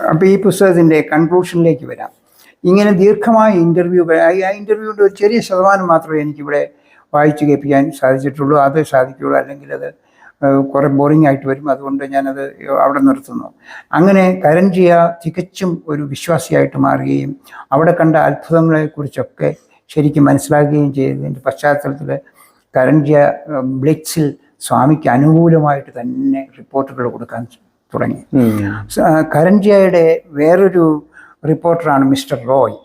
അപ്പോൾ ഈ പുസ്തകത്തിൻ്റെ കൺക്ലൂഷനിലേക്ക് വരാം. ഇങ്ങനെ ദീർഘമായ ഇൻ്റർവ്യൂകൾ, ആ ഇൻ്റർവ്യൂവിൻ്റെ ഒരു ചെറിയ ശതമാനം മാത്രമേ എനിക്കിവിടെ വായിച്ചു കേൾപ്പിക്കാൻ സാധിച്ചിട്ടുള്ളൂ. അത് സാധിക്കുകയുള്ളൂ, അല്ലെങ്കിൽ അത് കുറേ ബോറിംഗ് ആയിട്ട് വരും. അതുകൊണ്ട് ഞാനത് അവിടെ നിർത്തുന്നു. അങ്ങനെ കരൺജിയ തികച്ചും ഒരു വിശ്വാസിയായിട്ട് മാറുകയും അവിടെ കണ്ട അത്ഭുതങ്ങളെക്കുറിച്ചൊക്കെ ശരിക്കും മനസ്സിലാക്കുകയും ചെയ്തതിൻ്റെ പശ്ചാത്തലത്തിൽ കരൺജിയ ബ്ലിറ്റ്സിൽ സ്വാമിക്ക് അനുകൂലമായിട്ട് തന്നെ റിപ്പോർട്ടുകൾ കൊടുക്കാൻ തുടങ്ങി. കരൺജിയയുടെ വേറൊരു റിപ്പോർട്ടറാണ് മിസ്റ്റർ റോയ്.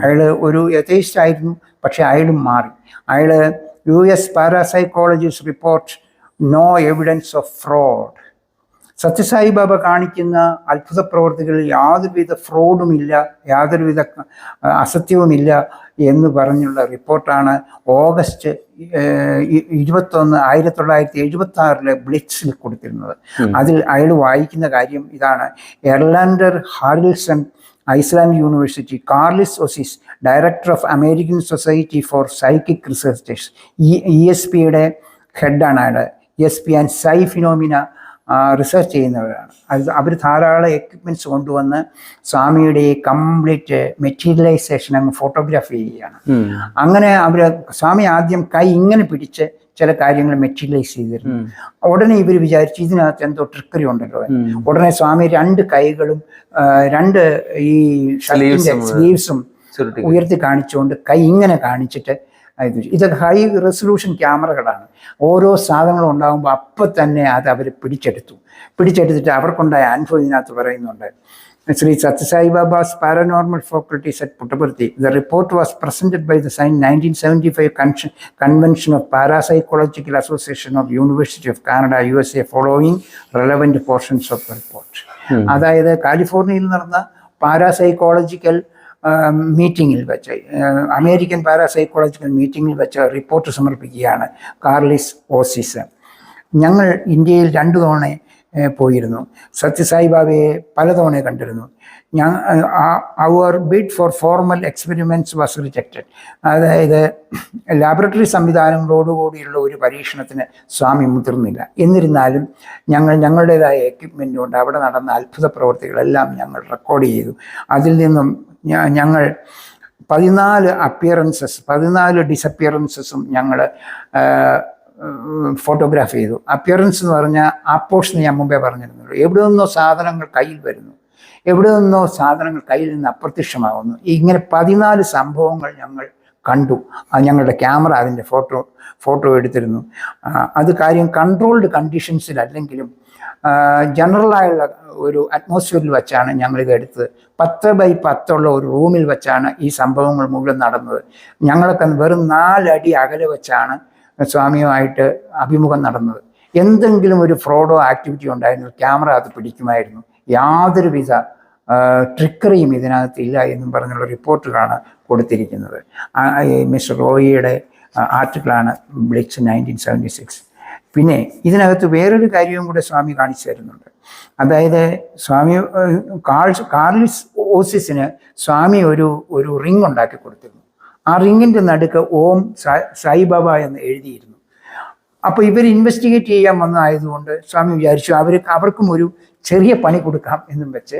അയാൾ ഒരു എത്തീസ്റ്റ് ആയിരുന്നു, പക്ഷെ അയാളും മാറി. അയാൾ US parapsychologist report no evidence of fraud, Sathya Sai Baba കാണിക്കുന്ന അത്ഭുത പ്രവർത്തികളിൽ യാതൊരുവിധ ഫ്രോഡുമില്ല, യാതൊരുവിധ അസത്യവുമില്ല എന്ന് പറഞ്ഞുള്ള റിപ്പോർട്ടാണ് ഓഗസ്റ്റ് 21, 1976 ബ്ലിറ്റ്സിൽ കൊടുത്തിരുന്നത്. അതിൽ അയാൾ വായിക്കുന്ന കാര്യം ഇതാണ്: Erlendur Haraldsson, Iceland university, Karlis Osis, director of American society for psychic researchers, ESPയുടെ ഹെഡാണ് അയാൾ. ESP and psi phenomena research ചെയ്യുന്നവരാണ്. അവർ ധാരാളം എക്യുപ്മെൻറ്റ്സ് കൊണ്ടുവന്ന് സ്വാമിയുടെ കംപ്ലീറ്റ് മെറ്റീരിയലൈസേഷൻ അങ്ങ് ഫോട്ടോഗ്രാഫി ചെയ്യുകയാണ്. അങ്ങനെ അവർ സ്വാമി ആദ്യം കൈ ഇങ്ങനെ പിടിച്ച് ചില കാര്യങ്ങൾ മെറ്റീരിയലൈസ് ചെയ്തിരുന്നു. ഉടനെ ഇവർ വിചാരിച്ചു ഇതിനകത്ത് എന്തോ ട്രിക്കറി ഉണ്ടല്ലോ. ഉടനെ സ്വാമി 2 കൈകളും 2 ഈ സ്ലീവ്സും ഉയർത്തി കാണിച്ചുകൊണ്ട് കൈ ഇങ്ങനെ കാണിച്ചിട്ട് ഇതൊക്കെ ഹൈ റെസൊല്യൂഷൻ ക്യാമറകളാണ്. ഓരോ സാധനങ്ങളും ഉണ്ടാകുമ്പോൾ അപ്പം തന്നെ അത് അവർ പിടിച്ചെടുത്തിട്ട് അവർക്കുണ്ടായ അനുഭവം ഇതിനകത്ത് പറയുന്നുണ്ട്. Sri Satyasai Baba's paranormal faculties at Puttaparthi. The report was presented by the signed 1975 Convention of Parapsychological Association of University of Canada, USA, following relevant portions of the report. അതായത് കാലിഫോർണിയയിൽ നടന്ന പാരാസൈക്കോളജിക്കൽ മീറ്റിങ്ങിൽ വെച്ച്, അമേരിക്കൻ പാരാസൈക്കോളജിക്കൽ മീറ്റിങ്ങിൽ വെച്ച് report സമർപ്പിക്കുകയാണ് കാർലിസ് ഓസിസ്. ഞങ്ങൾ ഇന്ത്യയിൽ 2 തവണ പോയിരുന്നു. സത്യസായി ബാബയെ പലതവണ കണ്ടിരുന്നു. അവർ bid for formal experiments was rejected. അതായത് ലാബറട്ടറി സംവിധാനങ്ങളോടുകൂടിയുള്ള ഒരു പരീക്ഷണത്തിന് സ്വാമി മുതിർന്നില്ല. എന്നിരുന്നാലും ഞങ്ങളുടേതായ എക്യുപ്മെൻ്റ് കൊണ്ട് അവിടെ നടന്ന അത്ഭുത പ്രവൃത്തികളെല്ലാം ഞങ്ങൾ റെക്കോർഡ് ചെയ്തു. അതിൽ നിന്നും ഞങ്ങൾ 14 അപ്പിയറൻസസ് 14 ഡിസപ്പിയറൻസസും ഞങ്ങൾ ഫോട്ടോഗ്രാഫ് ചെയ്തു. അപ്പിയറൻസ് എന്ന് പറഞ്ഞാൽ ആ പോർഷൻ ഞാൻ മുമ്പേ പറഞ്ഞിരുന്നുള്ളൂ. എവിടെ നിന്നോ സാധനങ്ങൾ കയ്യിൽ വരുന്നു, എവിടെ നിന്നോ സാധനങ്ങൾ കയ്യിൽ നിന്ന് അപ്രത്യക്ഷമാകുന്നു. ഇങ്ങനെ 14 സംഭവങ്ങൾ ഞങ്ങൾ കണ്ടു. ഞങ്ങളുടെ ക്യാമറ അതിൻ്റെ ഫോട്ടോ എടുത്തിരുന്നു. അത് കാര്യം കൺട്രോൾഡ് കണ്ടീഷൻസിലല്ലെങ്കിലും ജനറലായുള്ള ഒരു അറ്റ്മോസ്ഫിയറിൽ വെച്ചാണ് ഞങ്ങളിത് എടുത്തത്. 10x10 ഉള്ള ഒരു റൂമിൽ വെച്ചാണ് ഈ സംഭവങ്ങൾ മുഴുവൻ നടന്നത്. ഞങ്ങളൊക്കെ വെറും 4 അടി അകലെ വെച്ചാണ് സ്വാമിയുമായിട്ട് അഭിമുഖം നടന്നത്. എന്തെങ്കിലും ഒരു ഫ്രോഡോ ആക്ടിവിറ്റി ഉണ്ടായിരുന്നു, ക്യാമറ അത് പിടിക്കുമായിരുന്നു. യാതൊരുവിധ ട്രിക്കറിയും ഇതിനകത്ത് ഇല്ല എന്നും പറഞ്ഞുള്ള റിപ്പോർട്ടുകളാണ് കൊടുത്തിരിക്കുന്നത്. മിസ്റ്റർ റോയിയുടെ ആർട്ടിക്കിളാണ് ബ്ലിറ്റ്സ് 1976. പിന്നെ ഇതിനകത്ത് വേറൊരു കാര്യവും കൂടെ സ്വാമി കാണിച്ചു തരുന്നുണ്ട്. അതായത് സ്വാമി കാർലിസ് ഓസിസിന് സ്വാമി ഒരു റിങ് ഉണ്ടാക്കി കൊടുത്തിരുന്നു. ആ റിങ്ങിൻ്റെ നടുക്ക് ഓം സായിബാബ എന്ന് എഴുതിയിരുന്നു. അപ്പോൾ ഇവർ ഇൻവെസ്റ്റിഗേറ്റ് ചെയ്യാൻ വന്നതായതുകൊണ്ട് സ്വാമി വിചാരിച്ചു അവർക്കും ഒരു ചെറിയ പണി കൊടുക്കാം എന്നും വെച്ച്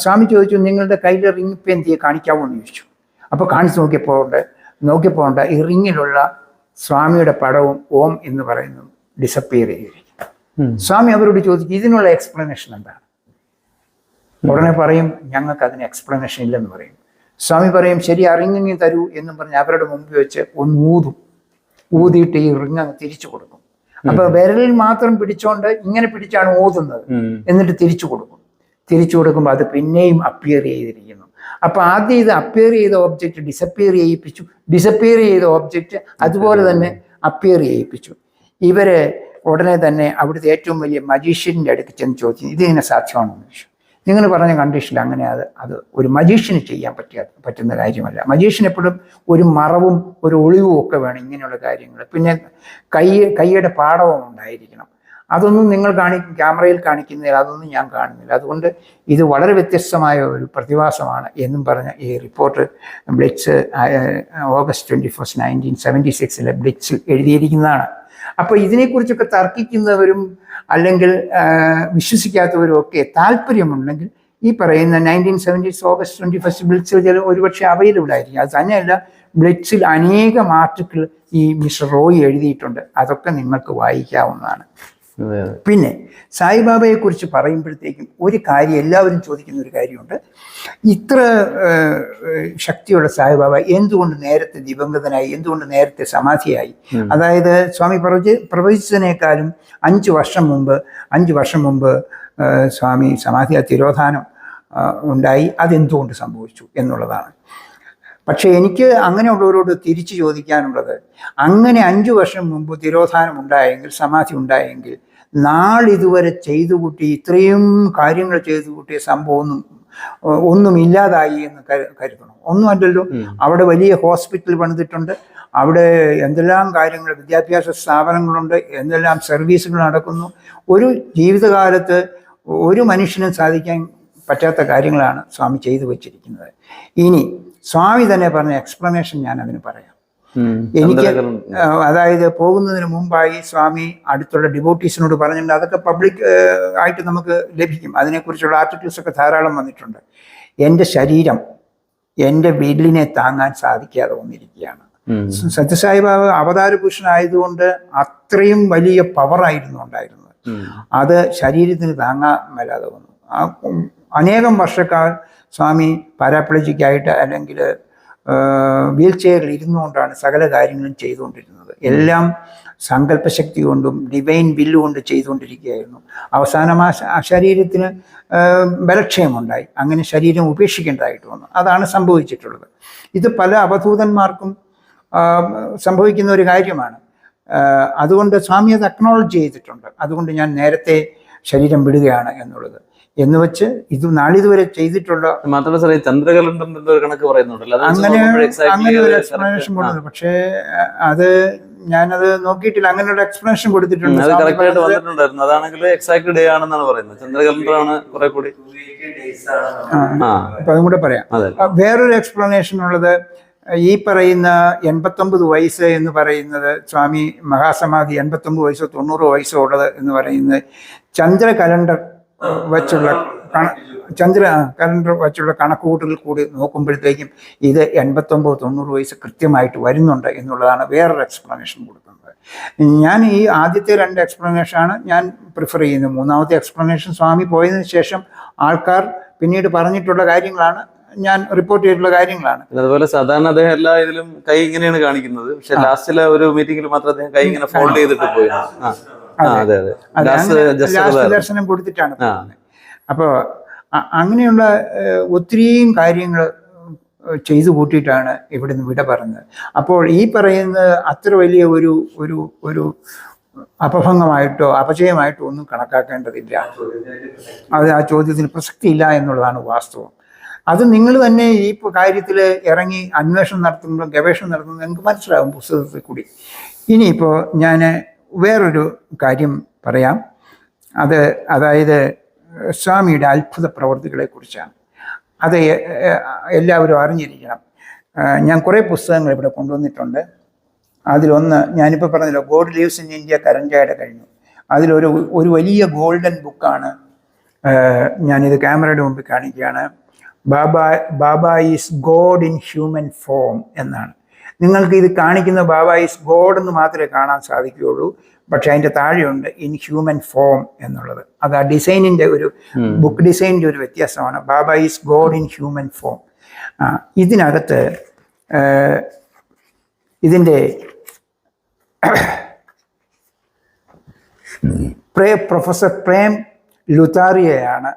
സ്വാമി ചോദിച്ചു, നിങ്ങളുടെ കയ്യിലെ റിങ് ഇപ്പം എന്ത് ചെയ്യുക, കാണിക്കാമോ എന്ന് ചോദിച്ചു. അപ്പോൾ കാണിച്ച് നോക്കിയപ്പോൾ ഈ റിങ്ങിലുള്ള സ്വാമിയുടെ പടവും ഓം എന്ന് പറയുന്നു ഡിസപ്പിയർ ചെയ്തിരിക്കും. സ്വാമി അവരോട് ചോദിച്ചു, ഇതിനുള്ള എക്സ്പ്ലനേഷൻ എന്താണ്? ഉടനെ പറയും, ഞങ്ങൾക്ക് അതിന് എക്സ്പ്ലനേഷൻ ഇല്ലെന്ന് പറയും. സ്വാമി പറയും, ശരി, ആ റിങ്ങിങ് തരൂ എന്നും പറഞ്ഞ് അവരുടെ മുമ്പിൽ വെച്ച് ഒന്ന് ഊതിയിട്ട് ഈ റിങ് അങ്ങ് തിരിച്ചു കൊടുക്കും. അപ്പൊ വിരലിൽ മാത്രം പിടിച്ചോണ്ട് ഇങ്ങനെ പിടിച്ചാണ് ഊതുന്നത്. എന്നിട്ട് തിരിച്ചു കൊടുക്കുമ്പോൾ അത് പിന്നെയും അപ്പിയർ ചെയ്തിരിക്കുന്നു. അപ്പൊ ആദ്യം ഇത് അപ്പിയർ ചെയ്ത ഓബ്ജക്റ്റ് ഡിസപ്പിയർ ചെയ്യിപ്പിച്ചു, ഡിസപ്പിയർ ചെയ്ത ഓബ്ജക്റ്റ് അതുപോലെ തന്നെ അപ്പിയർ ചെയ്യിപ്പിച്ചു. ഇവര് ഉടനെ തന്നെ അവിടുത്തെ ഏറ്റവും വലിയ മജീഷ്യൻ്റെ അടുത്ത് ചെന്ന് ചോദിച്ചു, ഇതിങ്ങനെ സാധ്യമാണെന്ന് ചോദിച്ചു. നിങ്ങൾ പറഞ്ഞ കണ്ടീഷനിൽ അങ്ങനെ അത് ഒരു മജീഷ്യന് ചെയ്യാൻ പറ്റുന്ന കാര്യമല്ല. മജീഷ്യൻ എപ്പോഴും ഒരു മറവും ഒരു ഒളിവും ഒക്കെ വേണം ഇങ്ങനെയുള്ള കാര്യങ്ങൾ. പിന്നെ കൈയുടെ പാടവും ഉണ്ടായിരിക്കണം. അതൊന്നും നിങ്ങൾ ക്യാമറയിൽ കാണിക്കുന്നില്ല, അതൊന്നും ഞാൻ കാണുന്നില്ല. അതുകൊണ്ട് ഇത് വളരെ വ്യത്യസ്തമായ ഒരു പ്രതിഭാസമാണ് എന്നും പറഞ്ഞ ഈ റിപ്പോർട്ട് ബ്ലിറ്റ്സ് ഓഗസ്റ്റ് 21, 1976 ബ്ലിറ്റ്സിൽ എഴുതിയിരിക്കുന്നതാണ്. അപ്പോൾ ഇതിനെക്കുറിച്ചൊക്കെ തർക്കിക്കുന്നവരും അല്ലെങ്കിൽ വിശ്വസിക്കാത്തവരും ഒക്കെ താല്പര്യമുണ്ടെങ്കിൽ ഈ പറയുന്ന 1970 ഓഗസ്റ്റ് 21 ബ്ലിറ്റ്സിൽ ചില ഒരുപക്ഷെ അവൈലബിൾ ആയിരിക്കും. അത് തന്നെയല്ല, ബ്ലിറ്റ്സിൽ അനേകം ആർട്ടിക്കിൾ ഈ മിസ്റ്റർ റോയ് എഴുതിയിട്ടുണ്ട്. അതൊക്കെ നിങ്ങൾക്ക് വായിക്കാവുന്നതാണ്. പിന്നെ സായിബാബയെക്കുറിച്ച് പറയുമ്പോഴത്തേക്കും ഒരു കാര്യം എല്ലാവരും ചോദിക്കുന്ന ഒരു കാര്യമുണ്ട്. ഇത്ര ശക്തിയുള്ള സായിബാബ എന്തുകൊണ്ട് നേരത്തെ ദിവംഗതനായി, എന്തുകൊണ്ട് നേരത്തെ സമാധിയായി? അതായത് സ്വാമി പ്രവചിച്ചതിനേക്കാളും 5 വർഷം മുമ്പ് സ്വാമി സമാധിയ തിരോധാനം ഉണ്ടായി. അതെന്തുകൊണ്ട് സംഭവിച്ചു എന്നുള്ളതാണ്. പക്ഷേ എനിക്ക് അങ്ങനെയുള്ളവരോട് തിരിച്ചു ചോദിക്കാനുള്ളത്, അങ്ങനെ 5 വർഷം മുമ്പ് തിരോധാനം ഉണ്ടായെങ്കിൽ, സമാധി ഉണ്ടായെങ്കിൽ, നാളിതുവരെ ചെയ്തു കൂട്ടി ഇത്രയും കാര്യങ്ങൾ ചെയ്തു കൂട്ടിയ സംഭവം ഒന്നും ഇല്ലാതായി എന്ന് കരുതണം? ഒന്നുമല്ലല്ലോ. അവിടെ വലിയ ഹോസ്പിറ്റൽ പണിതിട്ടുണ്ട്, അവിടെ എന്തെല്ലാം കാര്യങ്ങൾ, വിദ്യാഭ്യാസ സ്ഥാപനങ്ങളുണ്ട്, എന്തെല്ലാം സർവീസുകൾ നടക്കുന്നു. ഒരു ജീവിതകാലത്ത് ഒരു മനുഷ്യനും സാധിക്കാൻ പറ്റാത്ത കാര്യങ്ങളാണ് സ്വാമി ചെയ്തു വച്ചിരിക്കുന്നത്. ഇനി സ്വാമി തന്നെ പറഞ്ഞ എക്സ്പ്ലനേഷൻ ഞാൻ അതിന് പറയാം. എനിക്ക് അതായത് പോകുന്നതിന് മുമ്പായി സ്വാമി അടുത്തുള്ള ഡിവോട്ടീസിനോട് പറഞ്ഞിട്ടുണ്ട്. അതൊക്കെ പബ്ലിക് ആയിട്ട് നമുക്ക് ലഭിക്കും. അതിനെക്കുറിച്ചുള്ള ആർട്ടിക്കിൾസ് ഒക്കെ ധാരാളം വന്നിട്ടുണ്ട്. എൻ്റെ ശരീരം എൻ്റെ വില്ലിനെ താങ്ങാൻ സാധിക്കാതെ വന്നിരിക്കുകയാണ്. സത്യസായിബാബ അവതാര പുരുഷനായതുകൊണ്ട് അത്രയും വലിയ പവറായിരുന്നു ഉണ്ടായിരുന്നത്. അത് ശരീരത്തിന് താങ്ങാൻ മേലാതെ വന്നു. അനേകം വർഷക്കാൽ സ്വാമി പാരാപ്ലജിക്കായിട്ട് അല്ലെങ്കിൽ വീൽ ചെയറിൽ ഇരുന്നുകൊണ്ടാണ് സകല കാര്യങ്ങളും ചെയ്തുകൊണ്ടിരുന്നത്. എല്ലാം സങ്കല്പശക്തി കൊണ്ടും ഡിവൈൻ വില്ല് കൊണ്ട് ചെയ്തുകൊണ്ടിരിക്കുകയായിരുന്നു. അവസാനം ആ ശരീരത്തിന് ബലക്ഷയമുണ്ടായി. അങ്ങനെ ശരീരം ഉപേക്ഷിക്കേണ്ടതായിട്ട് വന്നു. അതാണ് സംഭവിച്ചിട്ടുള്ളത്. ഇത് പല അവധൂതന്മാർക്കും സംഭവിക്കുന്ന ഒരു കാര്യമാണ്. അതുകൊണ്ട് സ്വാമി അത് അക്നോളജ് ചെയ്തിട്ടുണ്ട്. അതുകൊണ്ട് ഞാൻ നേരത്തെ ശരീരം വിടുകയാണ് എന്നുള്ളത് എന്ന് വെച്ച് ഇത് നാളിതുവരെ ചെയ്തിട്ടുള്ള മാത്രമല്ല സാറേ, ചന്ദ്രകലണ്ടറിന്റെ ഒരു കണക്ക് പറയുന്നുണ്ടല്ലോ, അങ്ങനെ ഒരു എക്സ്പ്ലനേഷൻ കൊടുത്തു. പക്ഷേ അത് ഞാനത് നോക്കിയിട്ടില്ല. അങ്ങനെ ഒരു എക്സ്പ്ലനേഷൻ കൊടുത്തിട്ടുണ്ട്. അതാണെങ്കിൽ എക്സാക്ട് ഡേ ആണെന്നാണ് പറയുന്നത്. ചന്ദ്രകലണ്ടറാണ് കുറെ കൂടി. അപ്പൊ അതും കൂടെ പറയാം. വേറൊരു എക്സ്പ്ലനേഷൻ ഉള്ളത്, ഈ പറയുന്ന 89 വയസ്സ് എന്ന് പറയുന്നത് സ്വാമി മഹാസമാധി 89 വയസ്സോ 90 വയസ്സോ ഉള്ളത് എന്ന് പറയുന്നത് ചന്ദ്ര കലണ്ടർ വച്ചുള്ള കലണ്ടർ വച്ചുള്ള കണക്കുകൂട്ടൽ കൂടി നോക്കുമ്പോഴത്തേക്കും ഇത് 89-90 വയസ്സ് കൃത്യമായിട്ട് വരുന്നുണ്ട് എന്നുള്ളതാണ് വേറൊരു എക്സ്പ്ലനേഷൻ കൊടുക്കുന്നത്. ഞാൻ ഈ ആദ്യത്തെ 2 എക്സ്പ്ലനേഷനാണ് ഞാൻ പ്രിഫർ ചെയ്യുന്നത്. മൂന്നാമത്തെ എക്സ്പ്ലനേഷൻ സ്വാമി പോയതിനു ശേഷം ആൾക്കാർ പിന്നീട് പറഞ്ഞിട്ടുള്ള കാര്യങ്ങളാണ്, ഞാൻ റിപ്പോർട്ട് ചെയ്തിട്ടുള്ള കാര്യങ്ങളാണ്. അതുപോലെ സാധാരണ അദ്ദേഹം എല്ലാ ഇതിലും കൈ ഇങ്ങനെയാണ് കാണിക്കുന്നത്. പക്ഷെ ലാസ്റ്റിലെ ഒരു മീറ്റിംഗിൽ മാത്രം അദ്ദേഹം കൈ ഇങ്ങനെ ഫോൾഡ് ചെയ്തിട്ട് പോയി. ദർശനം കൊടുത്തിട്ടാണ്. അപ്പോൾ അങ്ങനെയുള്ള ഒത്തിരിയും കാര്യങ്ങൾ ചെയ്തു കൂട്ടിയിട്ടാണ് ഇവിടുന്ന് വിട പറഞ്ഞത്. അപ്പോൾ ഈ പറയുന്നത് അത്ര വലിയ ഒരു ഒരു ഒരു അപഭംഗമായിട്ടോ അപജയമായിട്ടോ ഒന്നും കണക്കാക്കേണ്ടതില്ല. അത് ആ ചോദ്യത്തിന് പ്രസക്തിയില്ല എന്നുള്ളതാണ് വാസ്തവം. അത് നിങ്ങൾ തന്നെ ഈ കാര്യത്തിൽ ഇറങ്ങി അന്വേഷണം നടത്തുമ്പോൾ, ഗവേഷണം നടത്തുമ്പോൾ നിങ്ങൾക്ക് മനസ്സിലാകും പുസ്തകത്തിൽ കൂടി. ഇനിയിപ്പോൾ ഞാൻ വേറൊരു കാര്യം പറയാം. അതായത് സ്വാമിയുടെ അത്ഭുത പ്രവർത്തികളെക്കുറിച്ചാണ്. അത് എല്ലാവരും അറിഞ്ഞിരിക്കണം. ഞാൻ കുറേ പുസ്തകങ്ങൾ ഇവിടെ കൊണ്ടുവന്നിട്ടുണ്ട്. അതിലൊന്ന് ഞാനിപ്പോൾ പറഞ്ഞല്ലോ, ഗോഡ് ലീവ്സ് ഇൻ ഇന്ത്യ കരഞ്ചായുടെ കഴിഞ്ഞു. അതിലൊരു വലിയ ഗോൾഡൻ ബുക്കാണ്. ഞാനിത് ക്യാമറയുടെ മുമ്പിൽ കാണിക്കുകയാണ്. Baba is God in human form എന്നാണ്. നിങ്ങൾക്ക് ഇത് കാണിക്കുന്ന ബാബ ഈസ് ഗോഡ് എന്ന് മാത്രമേ കാണാൻ സാധിക്കുകയുള്ളൂ. പക്ഷെ അതിൻ്റെ താഴെയുണ്ട് ഇൻ ഹ്യൂമൻ ഫോം എന്നുള്ളത്. അത് ആ ഡിസൈനിൻ്റെ ഒരു ബുക്ക് ഡിസൈനിൻ്റെ ഒരു വ്യത്യാസമാണ്. Baba is God in human form. ഇതിനകത്ത് ഇതിൻ്റെ പ്രൊഫസർ പ്രേം ലുത്രായാണ്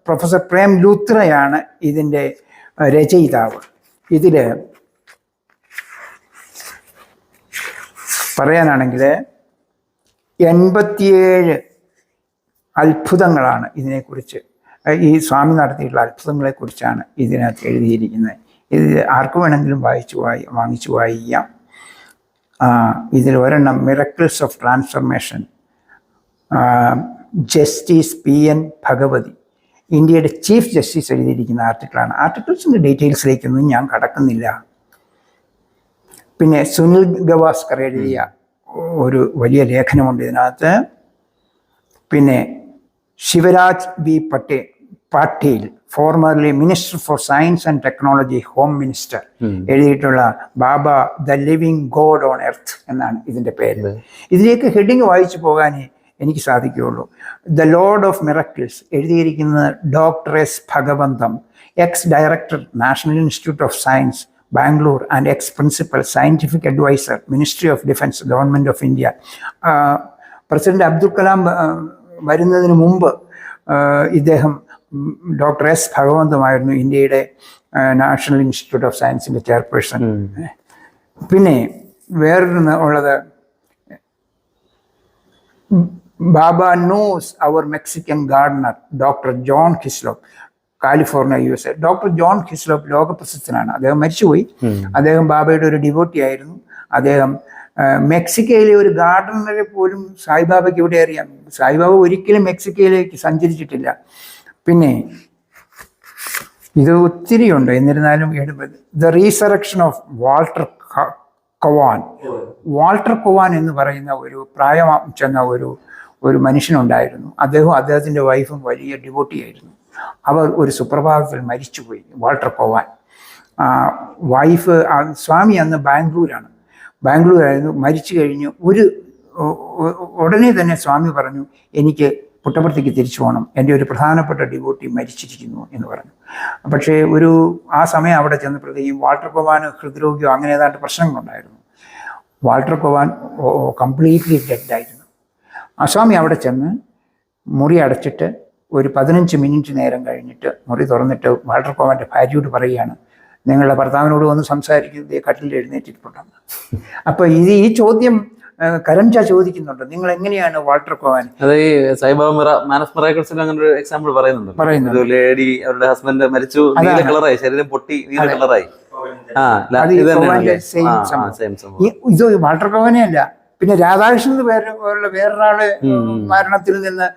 പ്രൊഫസർ പ്രേം ലുത്രയാണ് ഇതിൻ്റെ രചയിതാവ്. ഇതിൽ പറയാനാണെങ്കിൽ 87 അത്ഭുതങ്ങളാണ് ഇതിനെക്കുറിച്ച്, ഈ സ്വാമി നടത്തിയിട്ടുള്ള അത്ഭുതങ്ങളെക്കുറിച്ചാണ് ഇതിനകത്ത് എഴുതിയിരിക്കുന്നത്. ഇത് ആർക്ക് വേണമെങ്കിലും വാങ്ങിച്ചു വായിക്കാം. ഇതിൽ ഒരെണ്ണം miracles of transformation, justice PN Bhagavathi, ഇന്ത്യയുടെ ചീഫ് ജസ്റ്റിസ് എഴുതിയിരിക്കുന്ന ആർട്ടിക്കിളാണ്. ആർട്ടിക്കിൾസിൻ്റെ ഡീറ്റെയിൽസിലേക്കൊന്നും ഞാൻ കടക്കുന്നില്ല. പിന്നെ സുനിൽ ഗവാസ്കർ എഴുതിയ ഒരു വലിയ ലേഖനമുണ്ട് ഇതിനകത്ത്. പിന്നെ Shivraj B. Patil, formerly minister for science and technology, home minister, എഴുതിയിട്ടുള്ള Baba the living God on earth എന്നാണ് ഇതിൻ്റെ പേര്. ഇതിലേക്ക് ഹെഡിങ് വായിച്ചു പോകാനേ എനിക്ക് സാധിക്കുകയുള്ളൂ. ദ ലോർഡ് ഓഫ് മിറക്കിൾസ് എഴുതിയിരിക്കുന്നത് doctor S. Bhagavantam, ex director national institute of science Bangalore and ex principal scientific adviser ministry of defence government of India. President Abdul Kalam വരുന്നതിന് മുമ്പ് ഇദ്ദേഹം ഡോക്ടർ S. ഭഗവന്തമായിരുന്നു ഇന്ത്യയുടെ നാഷണൽ ഇൻസ്റ്റിറ്റ്യൂട്ട് ഓഫ് സയൻസിൻ്റെ ചെയർപേഴ്സൺ. പിന്നെ വേറൊന്ന് ഉള്ളത് Baba knows our Mexican gardener doctor John Hislop, California USA. Doctor John Hislop ലോകപ്രശസ്തനാണ്. അദ്ദേഹം മരിച്ചുപോയി. അദ്ദേഹം ബാബയുടെ ഒരു ഡിവോട്ടി ആയിരുന്നു. അദ്ദേഹം മെക്സിക്കയിലെ ഒരു ഗാർഡനറെ പോലും സായിബാബയ്ക്ക് ഇവിടെ അറിയാം. സായിബാബ ഒരിക്കലും മെക്സിക്കയിലേക്ക് സഞ്ചരിച്ചിട്ടില്ല. പിന്നെ ഇത് ഒത്തിരിയുണ്ട്, എന്നിരുന്നാലും ദ റീസറക്ഷൻ ഓഫ് വാൾട്ടർ കൊവാൻ എന്ന് പറയുന്ന ഒരു പ്രായം ചെന്ന ഒരു മനുഷ്യനുണ്ടായിരുന്നു. അദ്ദേഹത്തിൻ്റെ വൈഫും വലിയ ഡിവോട്ടിയായിരുന്നു. അവർ ഒരു സുപ്രഭാതത്തിൽ മരിച്ചുപോയി, വാൾട്ടർ കൊവാൻ. വൈഫ്, സ്വാമി അന്ന് ബാംഗ്ലൂരായിരുന്നു. മരിച്ചു കഴിഞ്ഞ് ഉടനെ തന്നെ സ്വാമി പറഞ്ഞു, എനിക്ക് പുട്ടപർത്തിക്ക് തിരിച്ചു പോകണം, എൻ്റെ ഒരു പ്രധാനപ്പെട്ട ഡിവോട്ടി മരിച്ചിരിക്കുന്നു എന്ന് പറഞ്ഞു. പക്ഷേ ആ സമയം അവിടെ ചെന്നപ്പോഴത്തേക്കും വാൾട്ടർ കൊവാൻ ഹൃദ്രോഗിയോ അങ്ങനെ ഏതാണ്ട് പ്രശ്നങ്ങളുണ്ടായിരുന്നു. Walter കൊവാൻ completely ഡെഡായിരുന്നു. സ്വാമി അവിടെ ചെന്ന് മുറി അടച്ചിട്ട് ഒരു 15 മിനിറ്റ് നേരം കഴിഞ്ഞിട്ട് മുറി തുറന്നിട്ട് വാൾട്ടർ കൊവാൻ്റെ ഭാര്യയോട് പറയുകയാണ്, നിങ്ങളുടെ ഭർത്താവിനോട് ഒന്ന് സംസാരിക്കുന്നത് കട്ടിൽ എഴുന്നേറ്റിട്ടുണ്ടെന്ന്. അപ്പോൾ ഈ ചോദ്യം കരംജ ചോദിക്കുന്നുണ്ട്, നിങ്ങൾ എങ്ങനെയാണ് വാൾട്ടർ കൊവാൻ? അത് ഈ സായിബാബ മാനസ് മിറാക്കിൾസിൽ അങ്ങനെ ഒരു എക്സാമ്പിൾ പറയുന്നുണ്ട്. ലേഡി അവരുടെ ഹസ്ബൻഡ് മരിച്ചു, നീല കളറായി, ശരീരം പൊട്ടി നീല കളറായി. ഇത് വാൾട്ടർ കൊവാനെ അല്ല, പിന്നെ രാധാകൃഷ്ണൻ വേറൊരാള് മരണത്തിൽ നിന്ന്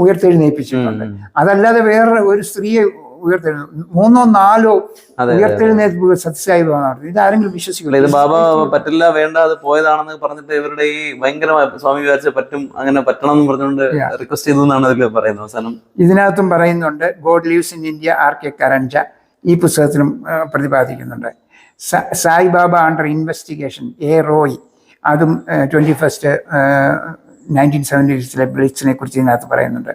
ഉയർത്തെഴുന്നേൽപ്പിച്ചിട്ടുണ്ട്. അതല്ലാതെ വേറെ ഒരു സ്ത്രീയെ ഉയർത്തെഴുന്നേൽപ്പ് 3 or 4 ഉയർത്തെഴുന്നേൽപ്പ് സത്യസായി നടത്തി. ഇതാരെങ്കിലും വിശ്വസിക്കില്ല. ഇത് ബാബ പറ്റില്ല, വേണ്ട, അത് പോയതാണെന്ന് പറഞ്ഞിട്ട് ഇവരുടെ ഈ ഭയങ്കരമായ സ്വാമി വിചാരിച്ച അങ്ങനെ പറ്റണം എന്ന് പറഞ്ഞുകൊണ്ട് റിക്വസ്റ്റ് ചെയ്തു എന്നാണ് അതിൽ പറയുന്നത്. അവസാനം ഇതിനകത്തും പറയുന്നുണ്ട്, God lives in India, RK Karanjia ഈ പുസ്തകത്തിലും പ്രതിപാദിക്കുന്നുണ്ട്. Sai Baba under investigation, A. Roy, അതും 21st 1970s ബ്ലിറ്റ്സിനെ കുറിച്ച് ഇതിനകത്ത് പറയുന്നുണ്ട്.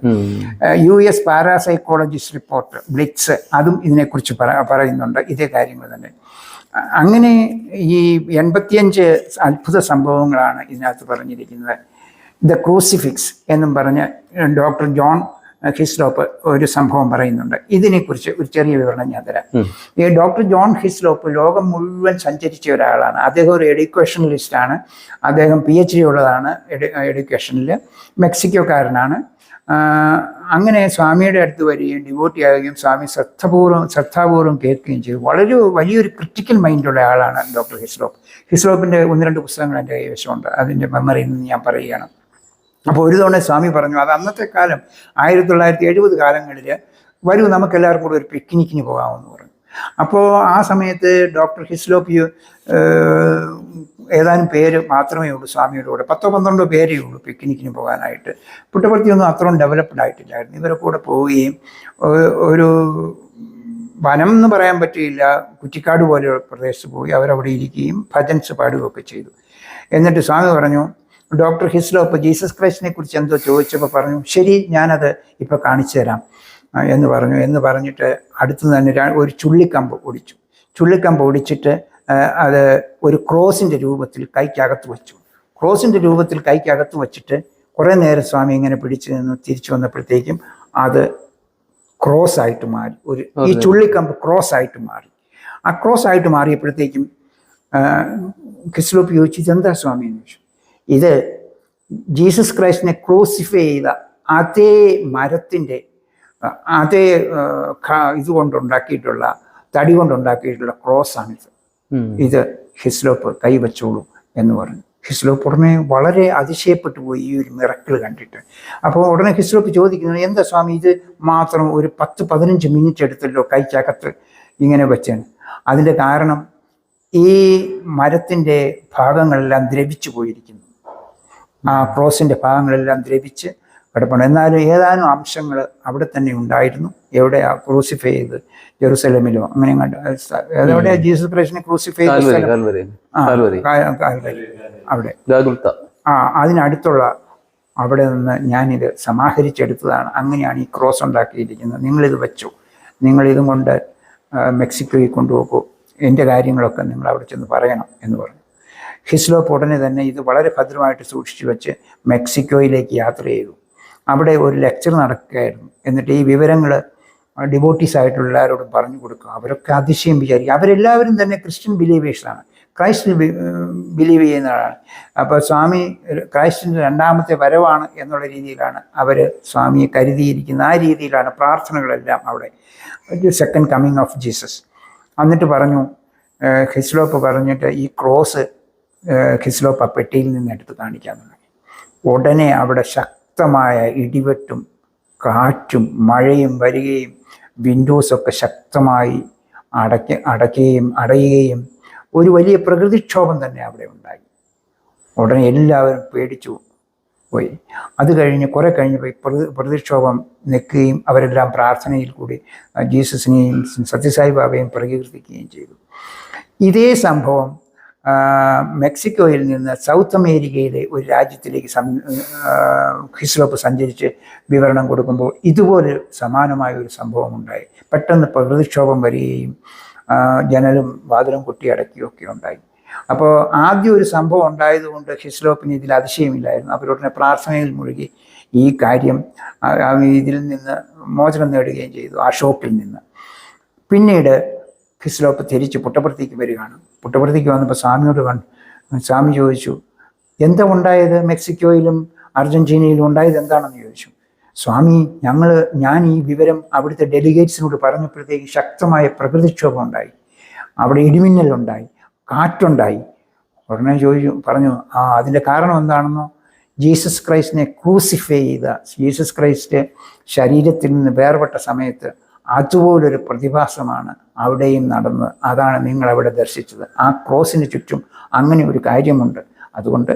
US പാരാസൈക്കോളജിസ്റ്റ് റിപ്പോർട്ട് ബ്ലിറ്റ്സ്, അതും ഇതിനെക്കുറിച്ച് പറയുന്നുണ്ട്, ഇതേ കാര്യങ്ങൾ തന്നെ. അങ്ങനെ ഈ 85 അത്ഭുത സംഭവങ്ങളാണ് ഇതിനകത്ത് പറഞ്ഞിരിക്കുന്നത്. ദ ക്രൂസിഫിക്സ് എന്നും പറഞ്ഞ് ഡോക്ടർ ജോൺ ഹിസ്ലോപ്പ് ഒരു സംഭവം പറയുന്നുണ്ട്. ഇതിനെക്കുറിച്ച് ഒരു ചെറിയ വിവരണം ഞാൻ തരാം. ഈ ഡോക്ടർ ജോൺ ഹിസ്ലോപ്പ് ലോകം മുഴുവൻ സഞ്ചരിച്ച ഒരാളാണ്. അദ്ദേഹം ഒരു എഡ്യൂക്കേഷണലിസ്റ്റാണ്. അദ്ദേഹം PhD ഉള്ളതാണ് എഡ്യൂക്കേഷനിൽ. മെക്സിക്കോക്കാരനാണ്. അങ്ങനെ സ്വാമിയുടെ അടുത്ത് വരികയും ഡിവോട്ടി ആവുകയും സ്വാമി ശ്രദ്ധാപൂർവ്വം കേൾക്കുകയും ചെയ്തു. വളരെ വലിയൊരു ക്രിട്ടിക്കൽ മൈൻഡുള്ള ആളാണ് ഡോക്ടർ ഹിസ്ലോപ്പ്. ഹിസ്ലോപ്പിൻ്റെ 1-2 പുസ്തകങ്ങൾ എൻ്റെ കൈവശമുണ്ട്, അതിൻ്റെ മെമ്മറിയിൽ നിന്ന് ഞാൻ പറയുകയാണ്. അപ്പോൾ ഒരു തവണ സ്വാമി പറഞ്ഞു, അത് അന്നത്തെ കാലം 1970 കാലങ്ങളിൽ, വരൂ നമുക്കെല്ലാവർക്കും കൂടെ ഒരു പിക്നിക്കിന് പോകാമെന്ന് പറഞ്ഞു. അപ്പോൾ ആ സമയത്ത് ഡോക്ടർ ഹിസ്ലോപ്പ് ഏതാനും പേര് മാത്രമേ ഉള്ളൂ സ്വാമിയുടെ കൂടെ. 10-12 പേരേ ഉള്ളൂ പിക്നിക്കിന് പോകാനായിട്ട്. പുട്ടപർത്തിയൊന്നും അത്രയും ഡെവലപ്ഡ് ആയിട്ടില്ലായിരുന്നു. ഇവരെ കൂടെ പോവുകയും ഒരു വനം എന്ന് പറയാൻ പറ്റില്ല, കുറ്റിക്കാട് പോലെ പ്രദേശത്ത് പോയി അവരവിടെ ഇരിക്കുകയും ഭജൻസ് പാടുകയൊക്കെ ചെയ്തു. എന്നിട്ട് സ്വാമി പറഞ്ഞു, ഡോക്ടർ ഹിസ്ലോപ്പ് ജീസസ് ക്രൈസ്റ്റിനെ കുറിച്ച് എന്തോ ചോദിച്ചപ്പോൾ പറഞ്ഞു, ശരി ഞാനത് ഇപ്പോൾ കാണിച്ചു തരാം എന്ന് പറഞ്ഞിട്ട് അടുത്ത് തന്നെ ഒരു ചുള്ളിക്കമ്പ് ഒടിച്ചിട്ട് അത് ഒരു ക്രോസിൻ്റെ രൂപത്തിൽ കൈക്കകത്ത് വെച്ചിട്ട് കുറേ നേരം സ്വാമി ഇങ്ങനെ പിടിച്ചു നിന്ന് തിരിച്ചു വന്നപ്പോഴത്തേക്കും അത് ക്രോസ് ആയിട്ട് മാറി. ഈ ചുള്ളിക്കമ്പ് ക്രോസ് ആയിട്ട് മാറി. ആ ക്രോസ് ആയിട്ട് മാറിയപ്പോഴത്തേക്കും ഹിസ്ലോപ്പ് ചോദിച്ചു, ഇതെന്താ സ്വാമി എന്ന് ചോദിച്ചു. ഇത് ജീസസ് ക്രൈസ്റ്റിനെ ക്രൂസിഫൈ ചെയ്ത അതേ മരത്തിൻ്റെ അതേ തടി കൊണ്ടുണ്ടാക്കിയിട്ടുള്ള ക്രോസാണിത്. ഇത് ഹിസ്ലോപ്പ് കൈവച്ചോളൂ എന്ന് പറഞ്ഞു. ഹിസ്ലോപ്പ് ഉടനെ വളരെ അതിശയപ്പെട്ടു പോയി ഈ ഒരു മിറക്കിൾ കണ്ടിട്ട്. അപ്പോൾ ഉടനെ ഹിസ്ലോപ്പ് ചോദിക്കുന്നത്, എന്താ സ്വാമി ഇത് മാത്രം ഒരു 10-15 മിനിറ്റ് എടുത്തല്ലോ കൈക്കകത്ത് ഇങ്ങനെ വെച്ചാണ്? അതിൻ്റെ കാരണം ഈ മരത്തിൻ്റെ ഭാഗങ്ങളെല്ലാം ദ്രവിച്ചു പോയിരിക്കുന്നു. ആ ക്രോസിൻ്റെ ഭാഗങ്ങളെല്ലാം ദ്രവിച്ച് കിടപ്പുണ്ട്. എന്നാലും ഏതാനും അംശങ്ങൾ അവിടെ തന്നെ ഉണ്ടായിരുന്നു. എവിടെ ക്രൂസിഫൈ ചെയ്ത് ജെറുസലേമിലോ അങ്ങനെ എവിടെ ജീസസ് ക്രൈസ്റ്റിനെ ക്രൂസിഫൈ അവിടെ അതിനടുത്തുള്ള അവിടെ നിന്ന് ഞാനിത് സമാഹരിച്ചെടുത്തതാണ്. അങ്ങനെയാണ് ഈ ക്രോസ് ഉണ്ടാക്കിയിരിക്കുന്നത്. നിങ്ങളിത് വെച്ചു, നിങ്ങളിതും കൊണ്ട് മെക്സിക്കോയിൽ കൊണ്ടുപോകൂ, എൻ്റെ കാര്യങ്ങളൊക്കെ നിങ്ങൾ അവിടെ ചെന്ന് പറയണം എന്ന് പറഞ്ഞു. ഹിസ്ലോപ്പ് ഉടനെ തന്നെ ഇത് വളരെ ഭദ്രമായിട്ട് സൂക്ഷിച്ചു വെച്ച് മെക്സിക്കോയിലേക്ക് യാത്ര ചെയ്തു. അവിടെ ഒരു ലെക്ചർ നടക്കുകയായിരുന്നു. എന്നിട്ട് ഈ വിവരങ്ങൾ ഡിവോട്ടീസ് ആയിട്ടുള്ള എല്ലാവരോടും പറഞ്ഞു കൊടുക്കുക. അവരൊക്കെ അതിശയം വിചാരിക്കും. അവരെല്ലാവരും തന്നെ ക്രിസ്ത്യൻ ബിലീവേഴ്സാണ്, ക്രൈസ്റ്റിൽ ബിലീവ് ചെയ്യുന്നവരാണ്. അപ്പോൾ സ്വാമി ക്രൈസ്റ്റിൻ്റെ രണ്ടാമത്തെ വരവാണ് എന്നുള്ള രീതിയിലാണ് അവർ സ്വാമിയെ കരുതിയിരിക്കുന്ന. ആ രീതിയിലാണ് പ്രാർത്ഥനകളെല്ലാം അവിടെ, സെക്കൻഡ് കമ്മിങ് ഓഫ് ജീസസ്. എന്നിട്ട് പറഞ്ഞു, ഹിസ്ലോപ്പ് പറഞ്ഞിട്ട് ഈ ക്രോസ് ഹിസ്ലോപ്പ് ആ പെട്ടിയിൽ നിന്ന് എടുത്ത് കാണിക്കാൻ തുടങ്ങി. ഉടനെ അവിടെ ശക്തമായ ഇടിവെട്ടും കാറ്റും മഴയും വരികയും വിൻഡോസൊക്കെ ശക്തമായി അടയുകയും ഒരു വലിയ പ്രകൃതിക്ഷോഭം തന്നെ അവിടെ ഉണ്ടായി. ഉടനെ എല്ലാവരും പേടിച്ചു പോയി. അത് കഴിഞ്ഞ് കുറെ കഴിഞ്ഞപ്പോൾ പ്രകൃതിക്ഷോഭം നിൽക്കുകയും അവരെല്ലാം പ്രാർത്ഥനയിൽ കൂടി ജീസസിനെയും സത്യസായി ബാബയെയും പ്രകീർത്തിക്കുകയും ചെയ്തു. ഇതേ സംഭവം മെക്സിക്കോയിൽ നിന്ന് സൗത്ത് അമേരിക്കയിലെ ഒരു രാജ്യത്തിലേക്ക് ഹിസ്ലോപ്പ് സഞ്ചരിച്ച് വിവരണം കൊടുക്കുമ്പോൾ ഇതുപോലെ സമാനമായ ഒരു സംഭവം ഉണ്ടായി. പെട്ടെന്ന് പ്രകൃതിക്ഷോഭം വരികയും ജനലും വാതിലും കൊട്ടി അടയ്ക്കുകയൊക്കെ ഉണ്ടായി. അപ്പോൾ ആദ്യം ഒരു സംഭവം ഉണ്ടായതുകൊണ്ട് ഹിസ്ലോപ്പിന് ഇതിൽ അതിശയമില്ലായിരുന്നു. അവരുടനെ പ്രാർത്ഥനയിൽ മുഴുകി ഈ കാര്യം ഇതിൽ നിന്ന് മോചനം നേടുകയും ചെയ്തു, ആ ഷോക്കിൽ നിന്ന്. പിന്നീട് ഹിസ്ലോപ്പ് തിരിച്ച് പുട്ടപർത്തിക്ക് വരികയാണ്. പുട്ടപർത്തിക്ക് വന്നപ്പോൾ സ്വാമിയോട് സ്വാമി ചോദിച്ചു, എന്താ ഉണ്ടായത്, മെക്സിക്കോയിലും അർജന്റീനയിലും ഉണ്ടായത് എന്താണെന്ന് ചോദിച്ചു. സ്വാമി, ഞാൻ ഈ വിവരം അവിടുത്തെ ഡെലിഗേറ്റ്സിനോട് പറഞ്ഞപ്പോഴത്തേക്ക് ശക്തമായ പ്രകൃതിക്ഷോഭം ഉണ്ടായി, അവിടെ ഇടിമിന്നലുണ്ടായി, കാറ്റുണ്ടായി. ഉടനെ പറഞ്ഞു, അതിൻ്റെ കാരണം എന്താണെന്നോ, ജീസസ് ക്രൈസ്റ്റിനെ ക്രൂസിഫൈ ചെയ്ത ജീസസ് ക്രൈസ്റ്റ് ശരീരത്തിൽ നിന്ന് വേർപെട്ട സമയത്ത് അതുപോലൊരു പ്രതിഭാസമാണ് അവിടെയും നടന്നത്. അതാണ് നിങ്ങൾ അവിടെ ദർശിച്ചത്. ആ ക്രോസിന് ചുറ്റും അങ്ങനെ ഒരു കാര്യമുണ്ട്. അതുകൊണ്ട്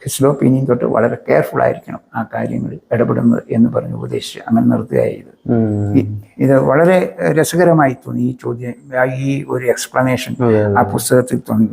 ഹിസ്ലോപ്പ് ഇനിയും തൊട്ട് വളരെ കെയർഫുൾ ആയിരിക്കണം ആ കാര്യങ്ങളിൽ ഇടപെടുന്നത് എന്ന് പറഞ്ഞ് ഉപദേശിച്ച് അങ്ങനെ നിർത്തുകയായത്. ഇത് വളരെ രസകരമായി തോന്നി ഈ ചോദ്യം, ഈ ഒരു എക്സ്പ്ലനേഷൻ ആ പുസ്തകത്തിൽ തോന്നി.